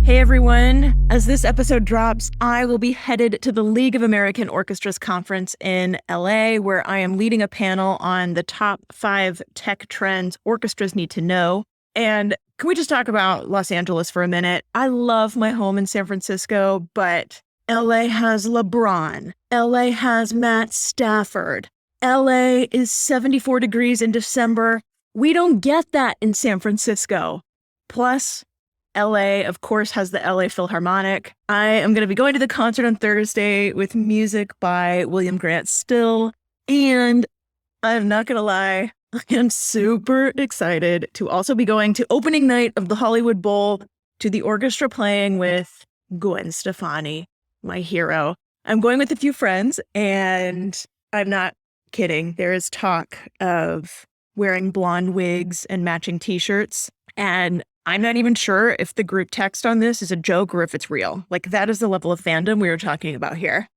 Hey everyone, as this episode drops, I will be headed to the League of American Orchestras conference in LA, where I am leading a panel on the top 5 tech trends orchestras need to know. And can we just talk about Los Angeles for a minute? I love my home in San Francisco, but LA has LeBron. LA has Matt Stafford. LA is 74 degrees in December. We don't get that in San Francisco. Plus, LA, of course, has the LA Philharmonic. I am going to be going to the concert on Thursday with music by William Grant Still. And I'm not going to lie, I am super excited to also be going to opening night of the Hollywood Bowl to the orchestra playing with Gwen Stefani, my hero. I'm going with a few friends, and I'm not kidding. There is talk of wearing blonde wigs and matching t-shirts. And I'm not even sure if the group text on this is a joke or if it's real. Like, that is the level of fandom we were talking about here.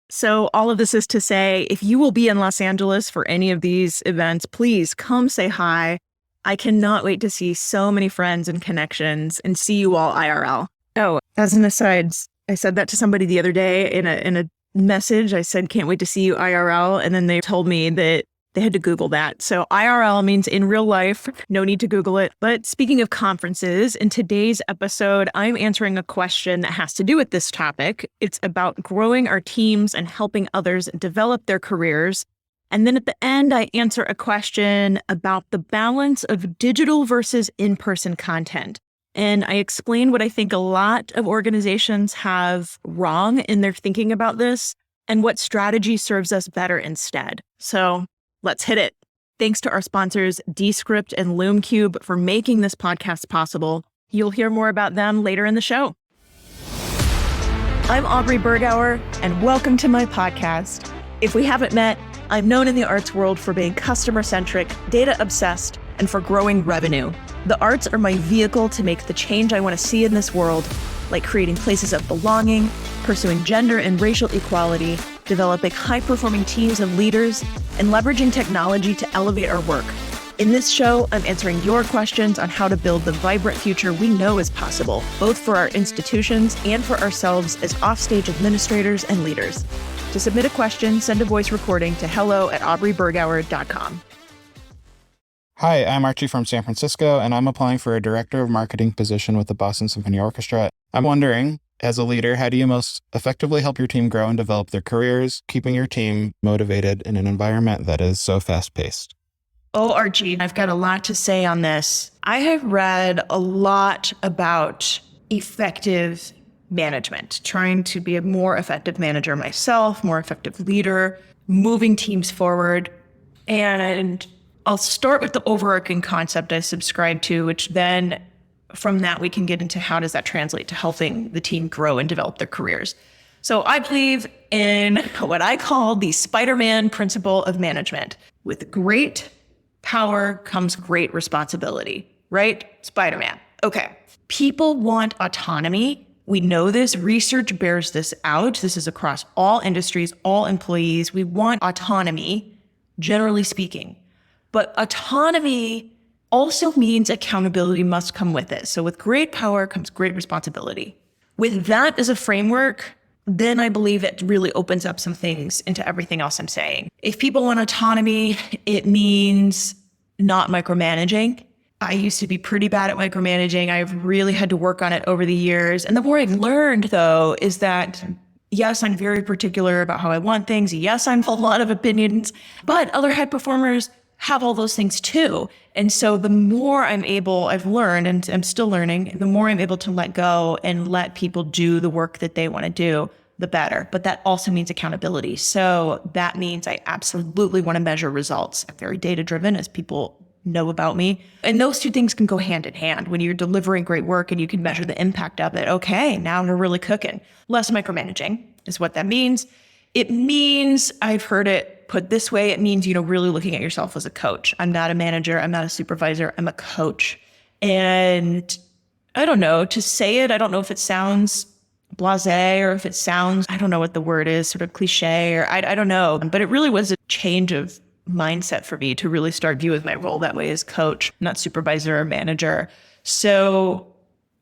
So all of this is to say, if you will be in Los Angeles for any of these events, please come say hi. I cannot wait to see so many friends and connections and see you all IRL. Oh, as an aside, I said that to somebody the other day in a message. I said, can't wait to see you IRL. And then they told me that they had to Google that. So IRL means in real life. No need to Google it. But speaking of conferences, in today's episode, I'm answering a question that has to do with this topic. It's about growing our teams and helping others develop their careers. And then at the end, I answer a question about the balance of digital versus in-person content. And I explain what I think a lot of organizations have wrong in their thinking about this and what strategy serves us better instead. So let's hit it. Thanks to our sponsors, Descript and LoomCube, for making this podcast possible. You'll hear more about them later in the show. I'm Aubrey Bergauer, and welcome to my podcast. If we haven't met, I'm known in the arts world for being customer-centric, data-obsessed, and for growing revenue. The arts are my vehicle to make the change I want to see in this world, like creating places of belonging, pursuing gender and racial equality, developing high-performing teams and leaders, and leveraging technology to elevate our work. In this show, I'm answering your questions on how to build the vibrant future we know is possible, both for our institutions and for ourselves as Offstage administrators and leaders. To submit a question, send a voice recording to hello@aubreybergauer.com. Hi, I'm Archie from San Francisco, and I'm applying for a director of marketing position with the Boston Symphony Orchestra. I'm wondering, as a leader, how do you most effectively help your team grow and develop their careers, keeping your team motivated in an environment that is so fast-paced? Oh, Archie, I've got a lot to say on this. I have read a lot about effective management, trying to be a more effective manager myself, more effective leader, moving teams forward. And I'll start with the overarching concept I subscribe to, which then from that we can get into how does that translate to helping the team grow and develop their careers. So I believe in what I call the Spider-Man principle of management. With great power comes great responsibility, right? Spider-Man. Okay. People want autonomy. We know this. Research bears this out. This is across all industries, all employees. We want autonomy, generally speaking. But autonomy also means accountability must come with it. So with great power comes great responsibility. With that as a framework, then I believe it really opens up some things into everything else I'm saying. If people want autonomy, it means not micromanaging. I used to be pretty bad at micromanaging. I've really had to work on it over the years. And the more I've learned, though, is that yes, I'm very particular about how I want things. Yes, I'm a lot of opinions, but other high performers have all those things too. And so the more I've learned, and I'm still learning, the more I'm able to let go and let people do the work that they want to do, the better. But that also means accountability. So that means I absolutely want to measure results. I'm very data-driven, as people know about me. And those two things can go hand in hand. When you're delivering great work and you can measure the impact of it, okay, now we're really cooking. Less micromanaging is what that means. It means, I've heard it put this way, it means, really looking at yourself as a coach. I'm not a manager. I'm not a supervisor. I'm a coach. And I don't know, to say it, I don't know if it sounds blasé or if it sounds, I don't know what the word is, sort of cliche, or I don't know. But it really was a change of mindset for me to really start viewing my role that way as coach, not supervisor or manager. So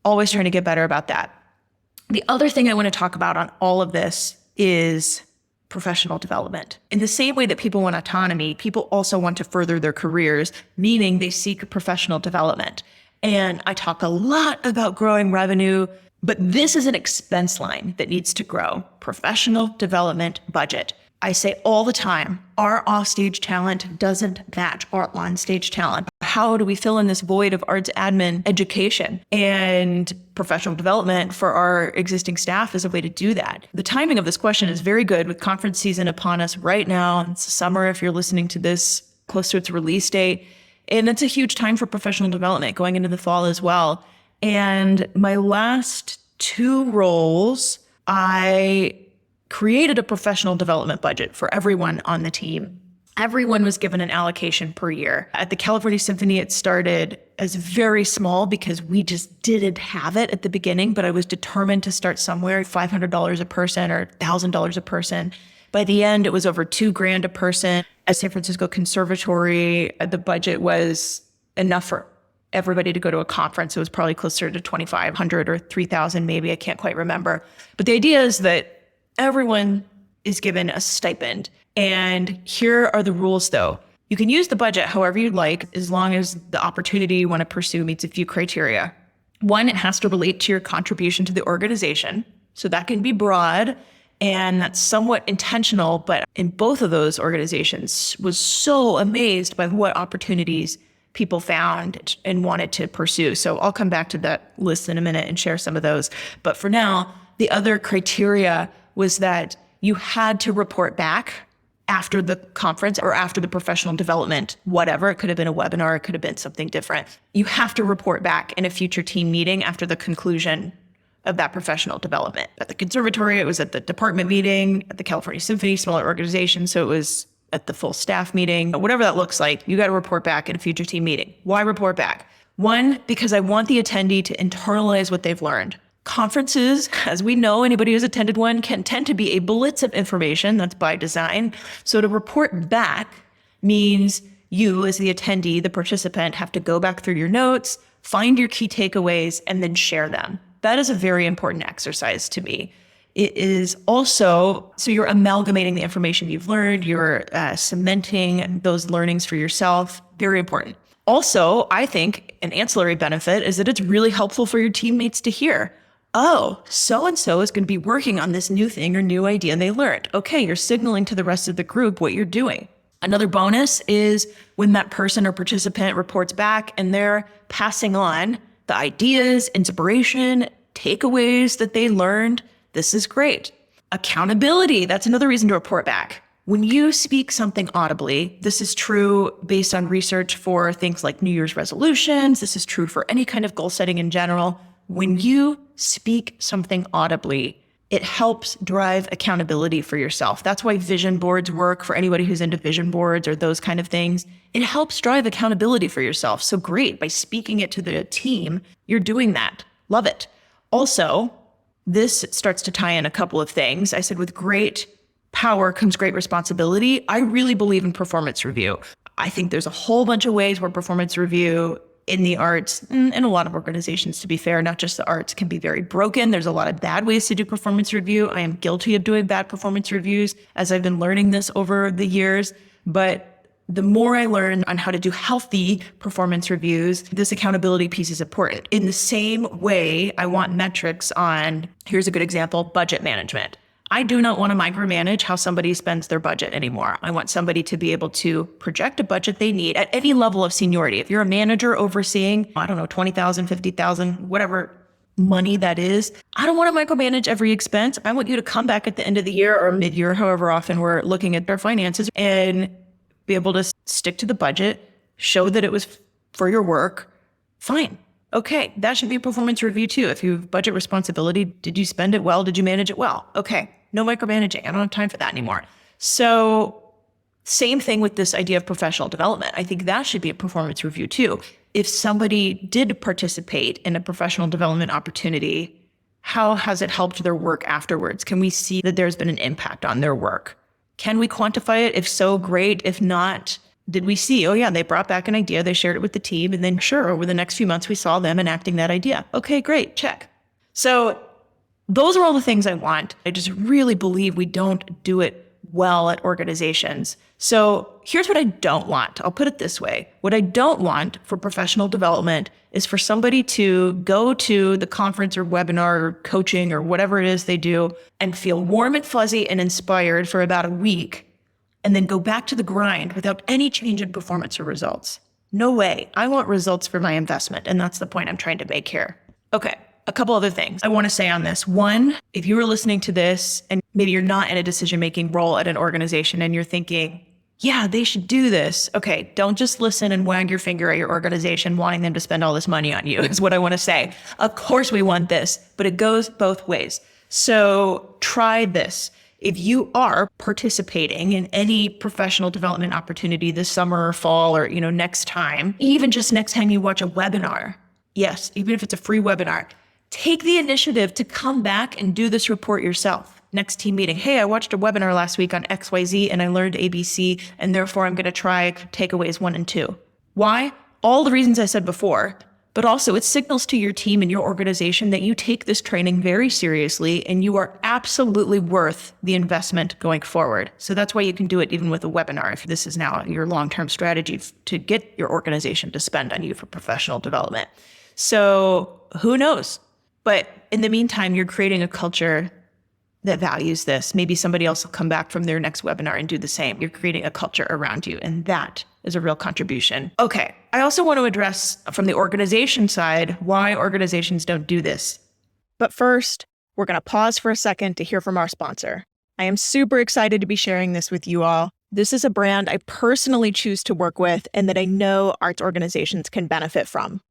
always trying to get better about that. The other thing I want to talk about on all of this is professional development. In the same way that people want autonomy, people also want to further their careers, meaning they seek professional development. And I talk a lot about growing revenue, but this is an expense line that needs to grow. Professional development budget. I say all the time, our offstage talent doesn't match our onstage talent. How do we fill in this void of arts admin education? And professional development for our existing staff is a way to do that. The timing of this question is very good with conference season upon us right now. It's summer if you're listening to this close to its release date. And it's a huge time for professional development going into the fall as well. And my last 2 roles, I created a professional development budget for everyone on the team. Everyone was given an allocation per year. At the California Symphony, it started as very small because we just didn't have it at the beginning, but I was determined to start somewhere, $500 a person or $1,000 a person. By the end, it was over $2,000 a person. At San Francisco Conservatory, the budget was enough for everybody to go to a conference. It was probably closer to $2,500 or $3,000 maybe. I can't quite remember. But the idea is that everyone is given a stipend. And here are the rules though. You can use the budget however you'd like, as long as the opportunity you want to pursue meets a few criteria. 1, it has to relate to your contribution to the organization. So that can be broad and that's somewhat intentional, but in both of those organizations was so amazed by what opportunities people found and wanted to pursue. So I'll come back to that list in a minute and share some of those. But for now, the other criteria was that you had to report back after the conference or after the professional development, whatever. It could have been a webinar, it could have been something different. You have to report back in a future team meeting after the conclusion of that professional development. At the conservatory, it was at the department meeting. At the California Symphony, smaller organization, so it was at the full staff meeting. Whatever that looks like, you got to report back in a future team meeting. Why report back? 1, because I want the attendee to internalize what they've learned. Conferences, as we know, anybody who's attended one, can tend to be a blitz of information. That's by design. So to report back means you, as the attendee, the participant, have to go back through your notes, find your key takeaways, and then share them. That is a very important exercise to me. It is also, so you're amalgamating the information you've learned, you're cementing those learnings for yourself. Very important. Also, I think an ancillary benefit is that it's really helpful for your teammates to hear. Oh, so-and-so is going to be working on this new thing or new idea they learned. Okay, you're signaling to the rest of the group what you're doing. Another bonus is when that person or participant reports back and they're passing on the ideas, inspiration, takeaways that they learned. This is great. Accountability, that's another reason to report back. When you speak something audibly, this is true based on research for things like New Year's resolutions. This is true for any kind of goal setting in general. When you speak something audibly, it helps drive accountability for yourself. That's why vision boards work for anybody who's into vision boards or those kind of things. It helps drive accountability for yourself. So great, by speaking it to the team, you're doing that. Love it. Also, this starts to tie in a couple of things. I said with great power comes great responsibility. I really believe in performance review. I think there's a whole bunch of ways where performance review in the arts, and a lot of organizations, to be fair, not just the arts, can be very broken. There's a lot of bad ways to do performance review. I am guilty of doing bad performance reviews as I've been learning this over the years. But the more I learn on how to do healthy performance reviews, this accountability piece is important. In the same way, I want metrics on, here's a good example, budget management. I do not want to micromanage how somebody spends their budget anymore. I want somebody to be able to project a budget they need at any level of seniority. If you're a manager overseeing, I don't know, 20,000, 50,000, whatever money that is, I don't want to micromanage every expense. I want you to come back at the end of the year or mid-year, however often we're looking at their finances, and be able to stick to the budget, show that it was for your work. Fine. Okay, that should be a performance review too. If you have budget responsibility, did you spend it well? Did you manage it well? Okay, no micromanaging. I don't have time for that anymore. So same thing with this idea of professional development. I think that should be a performance review too. If somebody did participate in a professional development opportunity, how has it helped their work afterwards? Can we see that there's been an impact on their work? Can we quantify it? If so, great. If not, did we see, oh yeah, they brought back an idea, they shared it with the team, and then sure, over the next few months, we saw them enacting that idea. Okay, great, check. So Those are all the things I want. I just really believe we don't do it well at organizations. So here's what I don't want. I'll put it this way. What I don't want for professional development is for somebody to go to the conference or webinar or coaching or whatever it is they do and feel warm and fuzzy and inspired for about a week and then go back to the grind without any change in performance or results. No way. I want results for my investment. And that's the point I'm trying to make here. Okay. A couple other things I want to say on this. One, if you were listening to this and maybe you're not in a decision-making role at an organization and you're thinking, yeah, they should do this. Okay, don't just listen and wag your finger at your organization wanting them to spend all this money on you is what I want to say. Of course we want this, but it goes both ways. So try this. If you are participating in any professional development opportunity this summer or fall or, next time, even just next time you watch a webinar, yes, even if it's a free webinar, take the initiative to come back and do this report yourself. Next team meeting. Hey, I watched a webinar last week on XYZ and I learned ABC, and therefore I'm going to try takeaways 1 and 2. Why? All the reasons I said before, but also it signals to your team and your organization that you take this training very seriously and you are absolutely worth the investment going forward. So that's why you can do it even with a webinar if this is now your long-term strategy to get your organization to spend on you for professional development. So who knows? But in the meantime, you're creating a culture that values this. Maybe somebody else will come back from their next webinar and do the same. You're creating a culture around you, and that is a real contribution. Okay, I also want to address from the organization side why organizations don't do this. But first, we're going to pause for a second to hear from our sponsor. I am super excited to be sharing this with you all. This is a brand I personally choose to work with and that I know arts organizations can benefit from.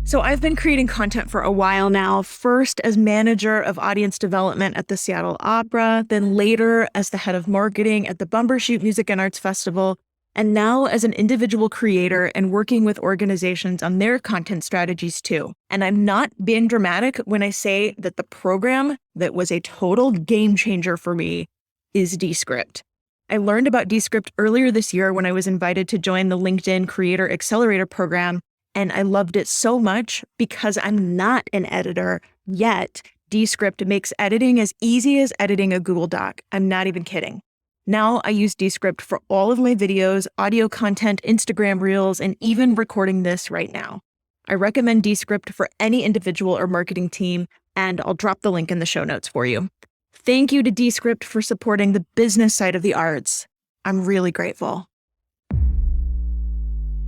So I've been creating content for a while now, first as manager of audience development at the Seattle Opera, then later as the head of marketing at the Bumbershoot Music and Arts Festival, and now as an individual creator and working with organizations on their content strategies too. And I'm not being dramatic when I say that the program that was a total game changer for me is Descript. I learned about Descript earlier this year when I was invited to join the LinkedIn Creator Accelerator program. And I loved it so much because I'm not an editor yet. Descript makes editing as easy as editing a Google Doc. I'm not even kidding. Now I use Descript for all of my videos, audio content, Instagram reels, and even recording this right now. I recommend Descript for any individual or marketing team, and I'll drop the link in the show notes for you. Thank you to Descript for supporting the business side of the arts. I'm really grateful.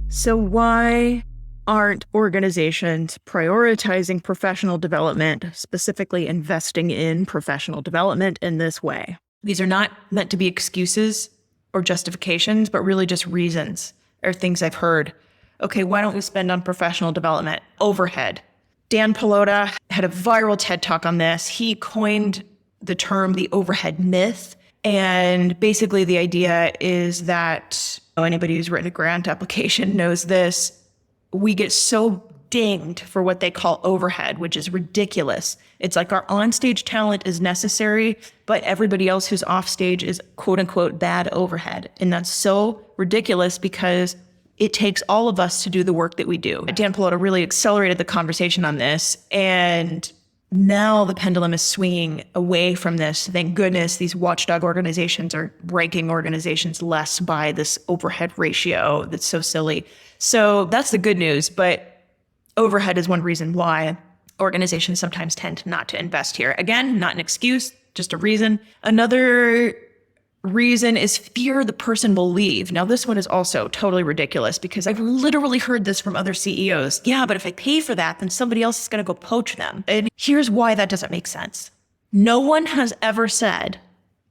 So why aren't organizations prioritizing professional development, specifically investing in professional development in this way? These are not meant to be excuses or justifications, but really just reasons or things I've heard. Okay, why don't we spend on professional development? Overhead. Dan Pallotta had a viral TED Talk on this. He coined the term the overhead myth. And basically the idea is that anybody who's written a grant application knows this. We get so dinged for what they call overhead, which is ridiculous. It's like our onstage talent is necessary, but everybody else who's offstage is quote unquote bad overhead. And that's so ridiculous because it takes all of us to do the work that we do. Dan Pallotta really accelerated the conversation on this. And now the pendulum is swinging away from this. Thank goodness these watchdog organizations are ranking organizations less by this overhead ratio that's so silly. So that's the good news, but overhead is one reason why organizations sometimes tend not to invest here. Again, not an excuse, just a reason. Another reason is fear the person will leave. Now, this one is also totally ridiculous because I've literally heard this from other CEOs. Yeah, but if I pay for that, then somebody else is going to go poach them. And here's why that doesn't make sense. No one has ever said,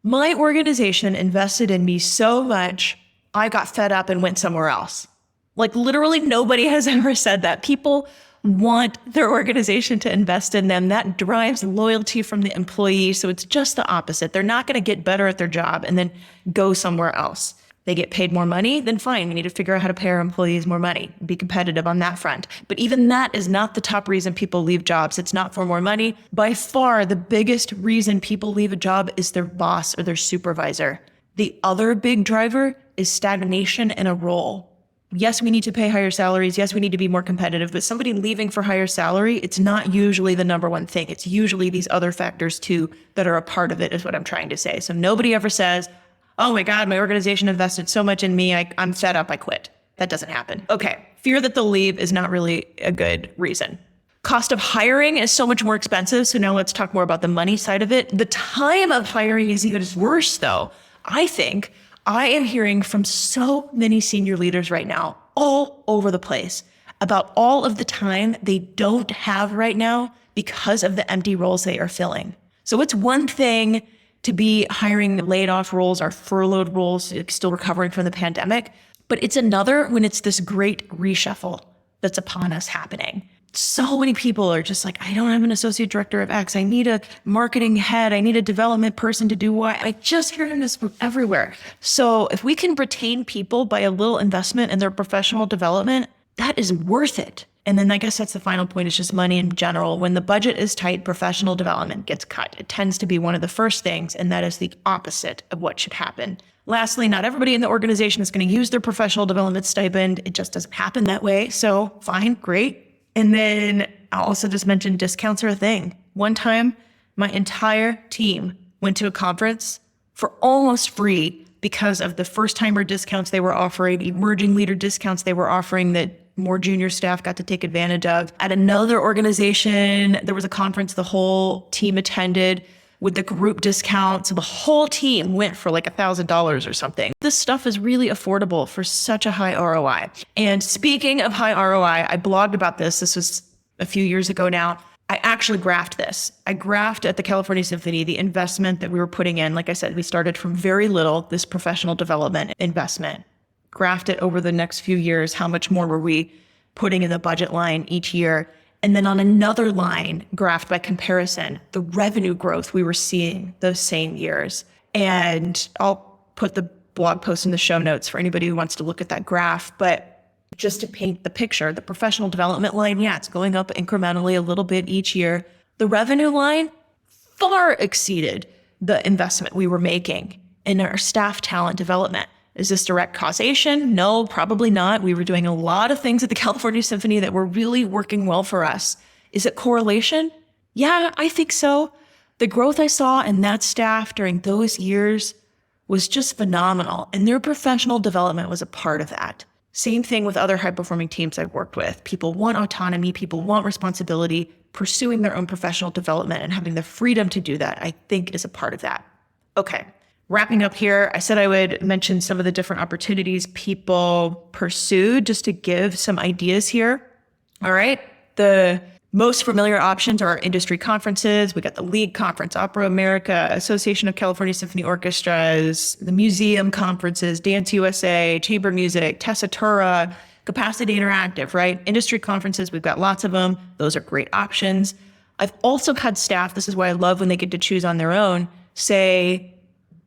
my organization invested in me so much, I got fed up and went somewhere else. Like literally nobody has ever said that. People want their organization to invest in them. That drives loyalty from the employee. So it's just the opposite. They're not going to get better at their job and then go somewhere else. They get paid more money, then fine. We need to figure out how to pay our employees more money, be competitive on that front. But even that is not the top reason people leave jobs. It's not for more money. By far, the biggest reason people leave a job is their boss or their supervisor. The other big driver is stagnation in a role. Yes, we need to pay higher salaries. Yes, we need to be more competitive, but somebody leaving for higher salary, it's not usually the number one thing. It's usually these other factors too that are a part of it, is what I'm trying to say. So nobody ever says, oh my God, my organization invested so much in me, I'm fed up, I quit. That doesn't happen. Okay, fear that they'll leave is not really a good reason. Cost of hiring is so much more expensive. So now let's talk more about the money side of it. The time of hiring is even worse though. I am hearing from so many senior leaders right now, all over the place, about all of the time they don't have right now because of the empty roles they are filling. So it's one thing to be hiring laid off roles or furloughed roles, still recovering from the pandemic, but it's another when it's this great reshuffle that's upon us happening. So many people are just like, I don't have an associate director of X. I need a marketing head. I need a development person to do Y. I just hear this from everywhere. So if we can retain people by a little investment in their professional development, that is worth it. And then I guess that's the final point, is just money in general. When the budget is tight, professional development gets cut. It tends to be one of the first things, and that is the opposite of what should happen. Lastly, not everybody in the organization is going to use their professional development stipend. It just doesn't happen that way. So fine, great. And then I'll also just mention discounts are a thing. One time, my entire team went to a conference for almost free because of the first-timer discounts they were offering, emerging leader discounts they were offering that more junior staff got to take advantage of. At another organization, there was a conference the whole team attended with the group discount. So the whole team went for like $1,000 or something. This stuff is really affordable for such a high ROI. And speaking of high ROI, I blogged about this. This was a few years ago now. I actually graphed this. I graphed at the California Symphony the investment that we were putting in. Like I said, we started from very little, this professional development investment. Graphed it over the next few years. How much more were we putting in the budget line each year? And then on another line, graphed by comparison, the revenue growth we were seeing those same years. And I'll put the blog post in the show notes for anybody who wants to look at that graph. But just to paint the picture, the professional development line, yeah, it's going up incrementally a little bit each year. The revenue line far exceeded the investment we were making in our staff talent development. Is this direct causation? No, probably not. We were doing a lot of things at the California Symphony that were really working well for us. Is it correlation? Yeah, I think so. The growth I saw in that staff during those years was just phenomenal, and their professional development was a part of that. Same thing with other high-performing teams I've worked with. People want autonomy, people want responsibility. Pursuing their own professional development and having the freedom to do that, I think, is a part of that. Okay. Wrapping up here, I said I would mention some of the different opportunities people pursued just to give some ideas here. All right. The most familiar options are industry conferences. We got the League Conference, Opera America, Association of California Symphony Orchestras, the museum conferences, Dance USA, Chamber Music, Tessitura, Capacity Interactive, right? Industry conferences, we've got lots of them. Those are great options. I've also had staff, this is why I love when they get to choose on their own, say,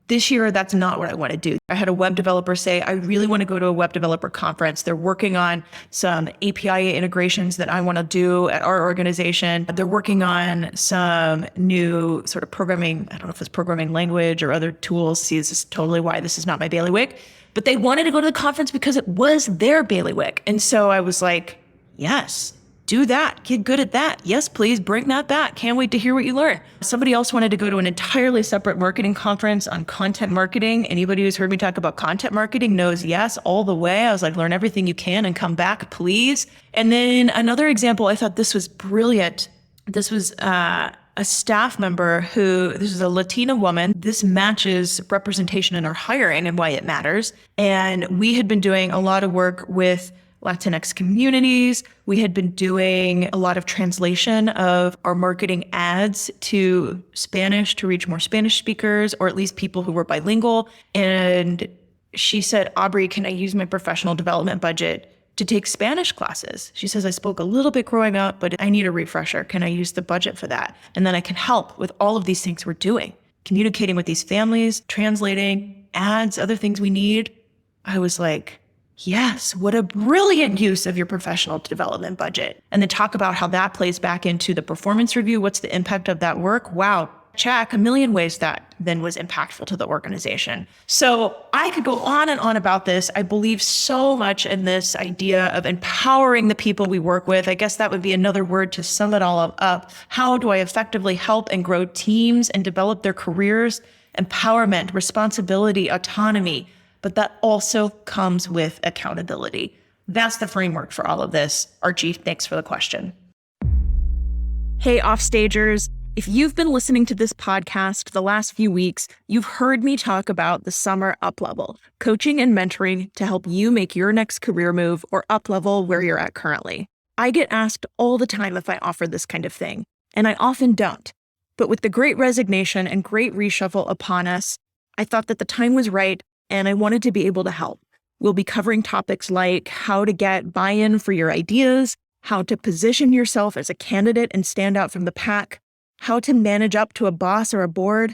this year, that's not what I want to do. I had a web developer say, I really want to go to a web developer conference. They're working on some API integrations that I want to do at our organization. They're working on some new sort of programming, I don't know if it's programming language or other tools. See, this is totally why this is not my bailiwick. But they wanted to go to the conference because it was their bailiwick. And so I was like, yes, do that. Get good at that. Yes, please bring that back. Can't wait to hear what you learn. Somebody else wanted to go to an entirely separate marketing conference on content marketing. Anybody who's heard me talk about content marketing knows yes, all the way. I was like, learn everything you can and come back, please. And then another example, I thought this was brilliant. This was a staff member this is a Latina woman. This matches representation in our hiring and why it matters. And we had been doing a lot of work with Latinx communities. We had been doing a lot of translation of our marketing ads to Spanish to reach more Spanish speakers, or at least people who were bilingual. And she said, Aubrey, can I use my professional development budget to take Spanish classes? She says, I spoke a little bit growing up, but I need a refresher. Can I use the budget for that? And then I can help with all of these things we're doing, communicating with these families, translating ads, other things we need. I was like, yes, what a brilliant use of your professional development budget. And then talk about how that plays back into the performance review. What's the impact of that work? Wow, check a million ways that then was impactful to the organization. So I could go on and on about this. I believe so much in this idea of empowering the people we work with. I guess that would be another word to sum it all up. How do I effectively help and grow teams and develop their careers? Empowerment, responsibility, autonomy, but that also comes with accountability. That's the framework for all of this. Archie, thanks for the question. Hey, Offstagers. If you've been listening to this podcast the last few weeks, you've heard me talk about the summer up-level, coaching and mentoring to help you make your next career move or up-level where you're at currently. I get asked all the time if I offer this kind of thing, and I often don't. But with the great resignation and great reshuffle upon us, I thought that the time was right, and I wanted to be able to help. We'll be covering topics like how to get buy-in for your ideas, how to position yourself as a candidate and stand out from the pack, how to manage up to a boss or a board,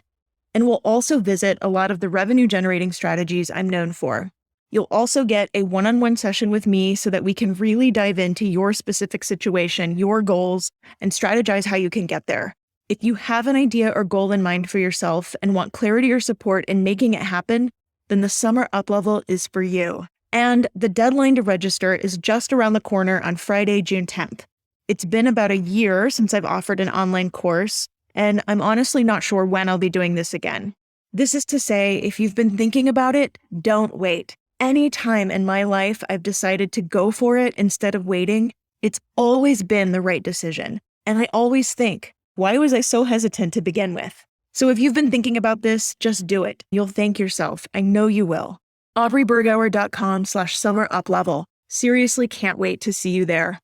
and we'll also visit a lot of the revenue-generating strategies I'm known for. You'll also get a one-on-one session with me so that we can really dive into your specific situation, your goals, and strategize how you can get there. If you have an idea or goal in mind for yourself and want clarity or support in making it happen, then the Summer Up-Level is for you. And the deadline to register is just around the corner on Friday, June 10th. It's been about a year since I've offered an online course, and I'm honestly not sure when I'll be doing this again. This is to say, if you've been thinking about it, don't wait. Any time in my life I've decided to go for it instead of waiting, it's always been the right decision. And I always think, why was I so hesitant to begin with? So if you've been thinking about this, just do it. You'll thank yourself. I know you will. AubreyBergauer.com/summer-up-level. Seriously can't wait to see you there.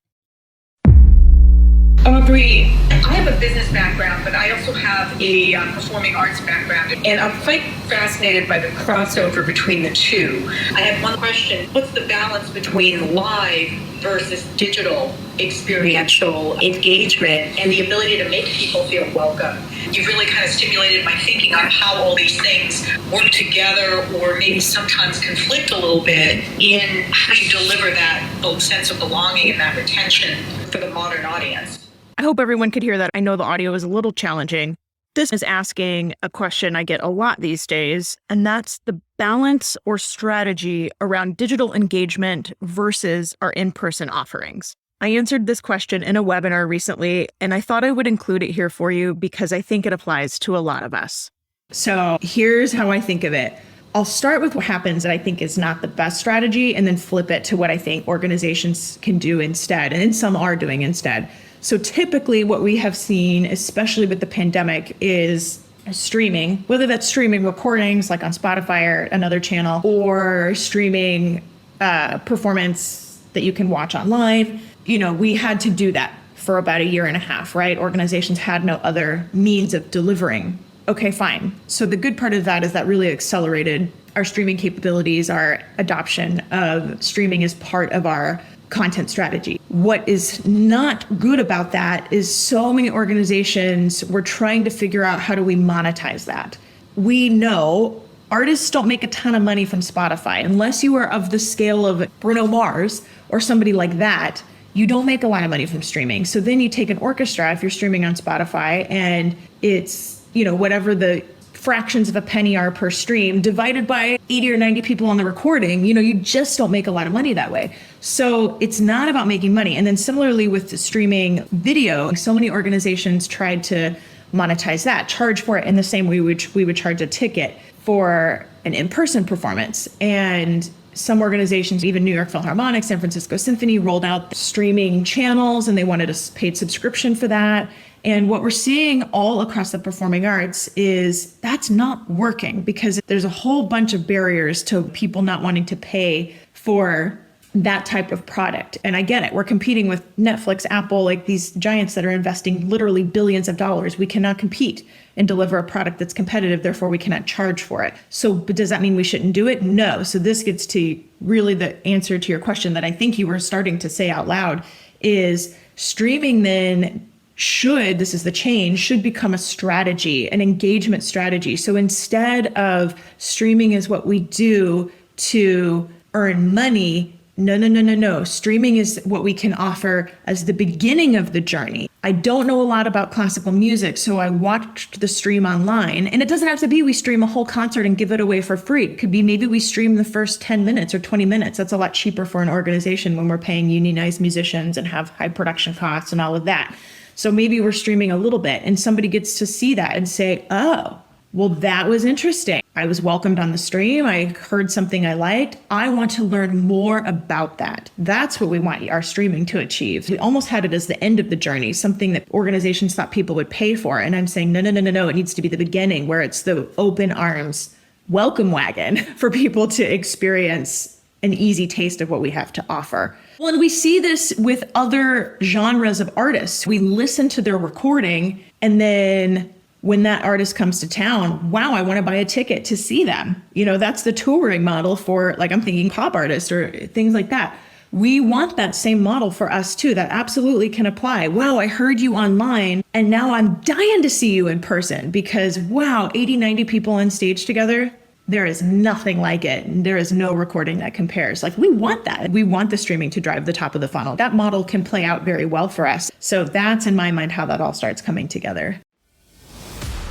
Aubrey, I have a business background, but I also have a performing arts background, and I'm quite fascinated by the crossover between the two. I have one question. What's the balance between live versus digital experiential engagement and the ability to make people feel welcome? You've really kind of stimulated my thinking on how all these things work together or maybe sometimes conflict a little bit in how you deliver that sense of belonging and that retention for the modern audience. I hope everyone could hear that. I know the audio is a little challenging. This is asking a question I get a lot these days, and that's the balance or strategy around digital engagement versus our in-person offerings. I answered this question in a webinar recently, and I thought I would include it here for you because I think it applies to a lot of us. So here's how I think of it. I'll start with what happens that I think is not the best strategy and then flip it to what I think organizations can do instead, and some are doing instead. So typically what we have seen, especially with the pandemic, is streaming, whether that's streaming recordings like on Spotify or another channel, or streaming performance that you can watch online. You know, we had to do that for about a year and a half, right? Organizations had no other means of delivering. Okay, fine. So the good part of that is that really accelerated our streaming capabilities, our adoption of streaming as part of our content strategy. What is not good about that is so many organizations were trying to figure out how do we monetize that. We know artists don't make a ton of money from Spotify unless you are of the scale of Bruno Mars or somebody like that. You don't make a lot of money from streaming. So then you take an orchestra if you're streaming on Spotify and it's, you know, whatever the fractions of a penny are per stream divided by 80 or 90 people on the recording, you know, you just don't make a lot of money that way. So it's not about making money. And then similarly with the streaming video, so many organizations tried to monetize that, charge for it in the same way which we would charge a ticket for an in-person performance. And some organizations, even New York Philharmonic, San Francisco Symphony, rolled out streaming channels and they wanted a paid subscription for that. And what we're seeing all across the performing arts is that's not working because there's a whole bunch of barriers to people not wanting to pay for that type of product. And I get it. We're competing with Netflix, Apple, like these giants that are investing literally billions of dollars. We cannot compete and deliver a product that's competitive. Therefore, we cannot charge for it. So, but does that mean we shouldn't do it? No. So this gets to really the answer to your question that I think you were starting to say out loud is streaming then this is the change, should become a strategy, an engagement strategy. So instead of streaming is what we do to earn money, no. Streaming is what we can offer as the beginning of the journey. I don't know a lot about classical music, so I watched the stream online. And it doesn't have to be we stream a whole concert and give it away for free. It could be maybe we stream the first 10 minutes or 20 minutes. That's a lot cheaper for an organization when we're paying unionized musicians and have high production costs and all of that. So maybe we're streaming a little bit and somebody gets to see that and say, oh, well, that was interesting. I was welcomed on the stream. I heard something I liked. I want to learn more about that. That's what we want our streaming to achieve. We almost had it as the end of the journey, something that organizations thought people would pay for. And I'm saying, no. It needs to be the beginning where it's the open arms welcome wagon for people to experience an easy taste of what we have to offer. Well, and we see this with other genres of artists. We listen to their recording, and then when that artist comes to town, wow, I want to buy a ticket to see them. That's the touring model for, like, I'm thinking pop artists or things like that. We want that same model for us too. That absolutely can apply. Wow, I heard you online and now I'm dying to see you in person because wow, 80, 90 people on stage together. There is nothing like it. There is no recording that compares. Like, we want that. We want the streaming to drive the top of the funnel. That model can play out very well for us. So that's, in my mind, how that all starts coming together.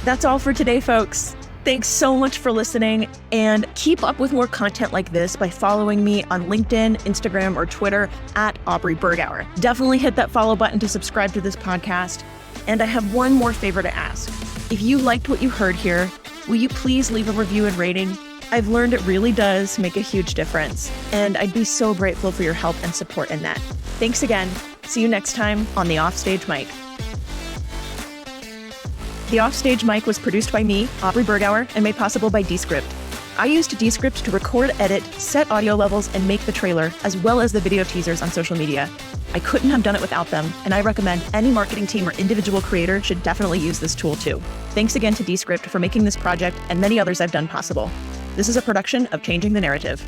That's all for today, folks. Thanks so much for listening, and keep up with more content like this by following me on LinkedIn, Instagram, or Twitter at Aubrey Bergauer. Definitely hit that follow button to subscribe to this podcast. And I have one more favor to ask. If you liked what you heard here, will you please leave a review and rating? I've learned it really does make a huge difference, and I'd be so grateful for your help and support in that. Thanks again. See you next time on the Offstage Mic. The Offstage Mic was produced by me, Aubrey Bergauer, and made possible by Descript. I used Descript to record, edit, set audio levels, and make the trailer, as well as the video teasers on social media. I couldn't have done it without them, and I recommend any marketing team or individual creator should definitely use this tool too. Thanks again to Descript for making this project and many others I've done possible. This is a production of Changing the Narrative.